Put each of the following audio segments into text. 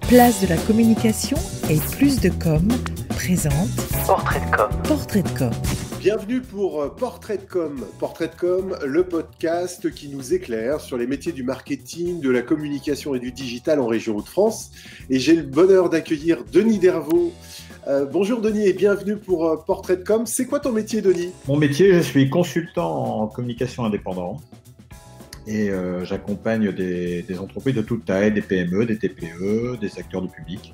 Place de la communication et plus de com présente Portrait de com. Portrait de com. Bienvenue pour Portrait de com. Portrait de com, le podcast qui nous éclaire sur les métiers du marketing, de la communication et du digital en région Hauts-de-France. Et j'ai le bonheur d'accueillir Denis Dervaux. Bonjour Denis et bienvenue pour Portrait de com. C'est quoi ton métier, Denis? Mon métier, je suis consultant en communication indépendant et j'accompagne des entreprises de toute taille, des PME, des TPE, des acteurs du public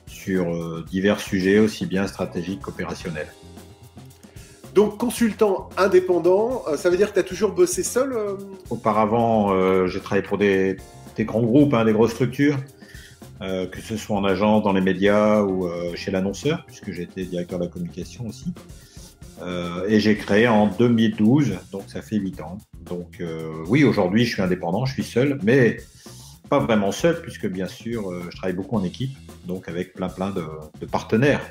sur divers sujets aussi bien stratégiques qu'opérationnels. Donc consultant indépendant, ça veut dire que tu as toujours bossé seul? Auparavant, j'ai travaillé pour des grands groupes, des grosses structures, que ce soit en agence, dans les médias ou chez l'annonceur, puisque j'ai été directeur de la communication aussi. Et j'ai créé en 2012, donc ça fait 8 ans. Donc oui, aujourd'hui je suis indépendant, je suis seul, mais pas vraiment seul, puisque bien sûr je travaille beaucoup en équipe, donc avec plein de partenaires.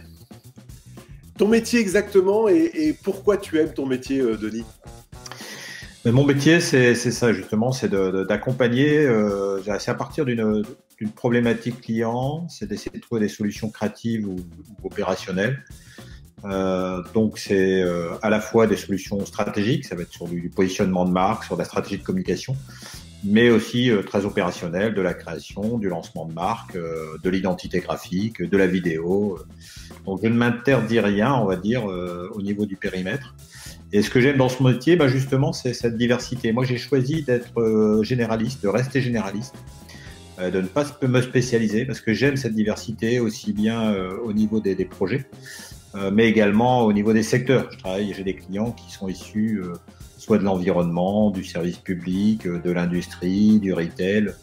Ton métier exactement et pourquoi tu aimes ton métier, Denis? Mais mon métier, c'est ça justement, c'est d'accompagner, c'est à partir d'une problématique client, c'est d'essayer de trouver des solutions créatives ou opérationnelles. Donc c'est à la fois des solutions stratégiques, ça va être sur du positionnement de marque, sur de la stratégie de communication, mais aussi très opérationnel, de la création, du lancement de marque, de l'identité graphique, de la vidéo. Donc je ne m'interdis rien, on va dire, au niveau du périmètre. Et ce que j'aime dans ce métier, justement, c'est cette diversité. Moi, j'ai choisi d'être généraliste, de rester généraliste, de ne pas me spécialiser, parce que j'aime cette diversité aussi bien au niveau des projets, mais également au niveau des secteurs. J'ai des clients qui sont issus soit de l'environnement, du service public, de l'industrie, du retail,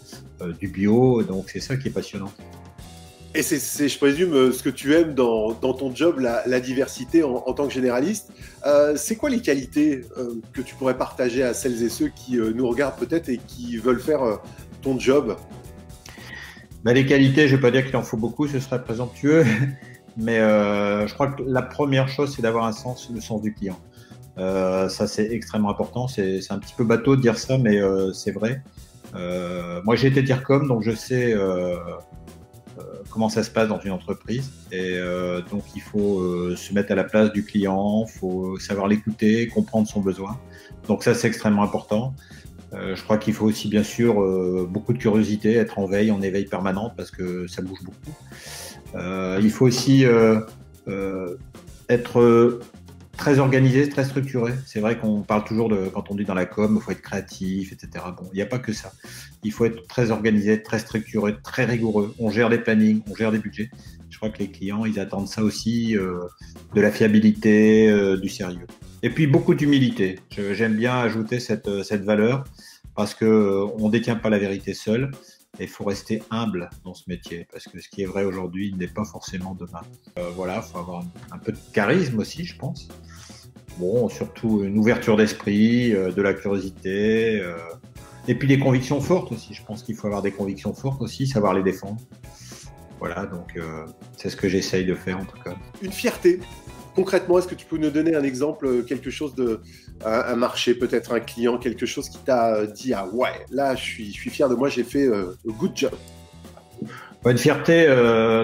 du bio. Donc c'est ça qui est passionnant. Et c'est, je présume, ce que tu aimes dans ton job, la diversité en tant que généraliste. C'est quoi les qualités que tu pourrais partager à celles et ceux qui nous regardent peut-être et qui veulent faire ton job? Les qualités, je ne vais pas dire qu'il en faut beaucoup, ce serait présomptueux. Mais je crois que la première chose, c'est d'avoir le sens du client. Ça, c'est extrêmement important. C'est un petit peu bateau de dire ça, mais c'est vrai. Moi, j'ai été DIRCOM, donc je sais comment ça se passe dans une entreprise. Et donc, il faut se mettre à la place du client, il faut savoir l'écouter, comprendre son besoin. Donc ça, c'est extrêmement important. Je crois qu'il faut aussi, bien sûr, beaucoup de curiosité, être en veille, en éveil permanente, parce que ça bouge beaucoup. Il faut aussi être très organisé, très structuré. C'est vrai qu'on parle toujours quand on dit dans la com, il faut être créatif, etc. Bon, il n'y a pas que ça. Il faut être très organisé, très structuré, très rigoureux. On gère des plannings, on gère des budgets. Je crois que les clients, ils attendent ça aussi, de la fiabilité, du sérieux. Et puis beaucoup d'humilité. J'aime bien ajouter cette valeur parce qu'on ne détient pas la vérité seul. Et il faut rester humble dans ce métier, parce que ce qui est vrai aujourd'hui n'est pas forcément demain. Voilà, il faut avoir un peu de charisme aussi, je pense. Bon, surtout une ouverture d'esprit, de la curiosité, et puis des convictions fortes aussi. Je pense qu'il faut avoir des convictions fortes aussi, savoir les défendre. Voilà, donc c'est ce que j'essaye de faire en tout cas. Une fierté. Concrètement, est-ce que tu peux nous donner un exemple, quelque chose un marché, peut-être un client, quelque chose qui t'a dit « Ah ouais, là, je suis fier de moi, j'ai fait good job ». Une fierté,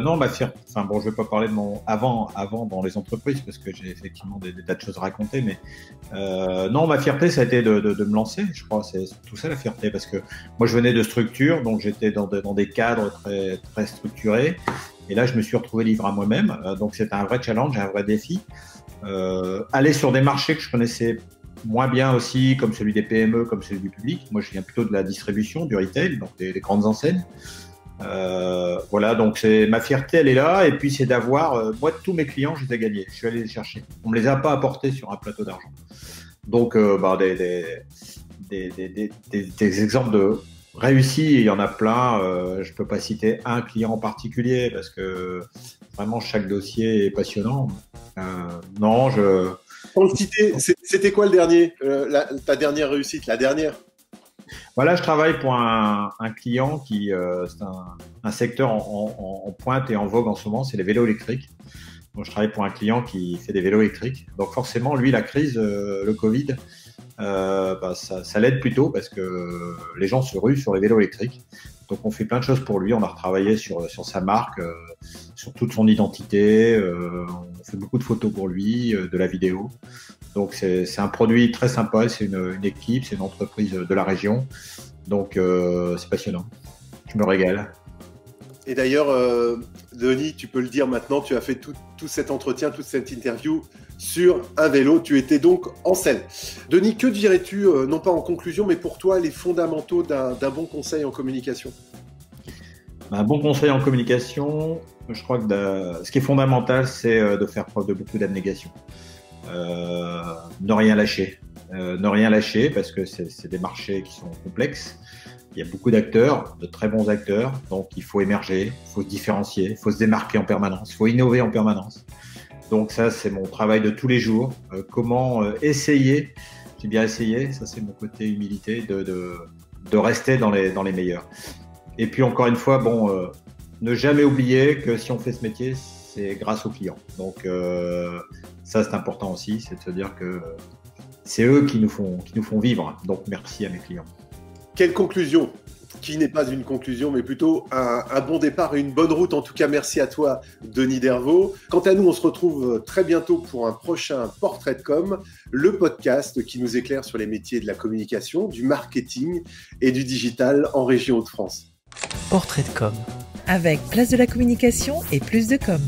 non, ma fierté, enfin bon, je vais pas parler de mon avant dans les entreprises, parce que j'ai effectivement des tas de choses à raconter, mais non, ma fierté, ça a été de me lancer, je crois, c'est tout ça la fierté, parce que moi, je venais de structures, donc j'étais dans des cadres très, très structurés. Et là, je me suis retrouvé livré à moi-même. Donc, c'était un vrai challenge, un vrai défi. Aller sur des marchés que je connaissais moins bien aussi, comme celui des PME, comme celui du public. Moi, je viens plutôt de la distribution, du retail, donc des grandes enseignes. Voilà, donc ma fierté, elle est là. Et puis, c'est d'avoir, moi, tous mes clients, je les ai gagnés. Je suis allé les chercher. On ne me les a pas apportés sur un plateau d'argent. Donc, des exemples de réussi, il y en a plein. Je peux pas citer un client en particulier parce que vraiment chaque dossier est passionnant. Non, Pour le citer, c'était quoi le dernier, ta dernière réussite, la dernière? Voilà, je travaille pour un client qui, c'est un secteur en pointe et en vogue en ce moment, c'est les vélos électriques. Donc, je travaille pour un client qui fait des vélos électriques. Donc forcément, lui, la crise, le Covid, ça l'aide plutôt parce que les gens se ruent sur les vélos électriques. Donc on fait plein de choses pour lui, on a retravaillé sur sa marque, sur toute son identité, on fait beaucoup de photos pour lui, de la vidéo. Donc c'est un produit très sympa, c'est une équipe, c'est une entreprise de la région. Donc c'est passionnant, je me régale. Et d'ailleurs, Denis, tu peux le dire maintenant, tu as fait tout cet entretien, toute cette interview sur un vélo. Tu étais donc en selle. Denis, que dirais-tu, non pas en conclusion, mais pour toi, les fondamentaux d'un bon conseil en communication? Un bon conseil en communication, je crois que ce qui est fondamental, c'est de faire preuve de beaucoup d'abnégation. Ne rien lâcher. Ne rien lâcher parce que c'est des marchés qui sont complexes. Il y a beaucoup d'acteurs, de très bons acteurs, donc il faut émerger, il faut se différencier, il faut se démarquer en permanence, il faut innover en permanence. Donc ça, c'est mon travail de tous les jours. Comment essayer, j'ai bien essayé, ça c'est mon côté humilité, de rester dans les meilleurs. Et puis encore une fois, ne jamais oublier que si on fait ce métier, c'est grâce aux clients. Donc ça c'est important aussi, c'est de se dire que c'est eux qui nous font vivre. Donc merci à mes clients. Quelle conclusion, qui n'est pas une conclusion, mais plutôt un bon départ et une bonne route. En tout cas, merci à toi, Denis Dervaux. Quant à nous, on se retrouve très bientôt pour un prochain Portrait de Com, le podcast qui nous éclaire sur les métiers de la communication, du marketing et du digital en région Hauts-de-France. Portrait de Com. Avec place de la communication et plus de com.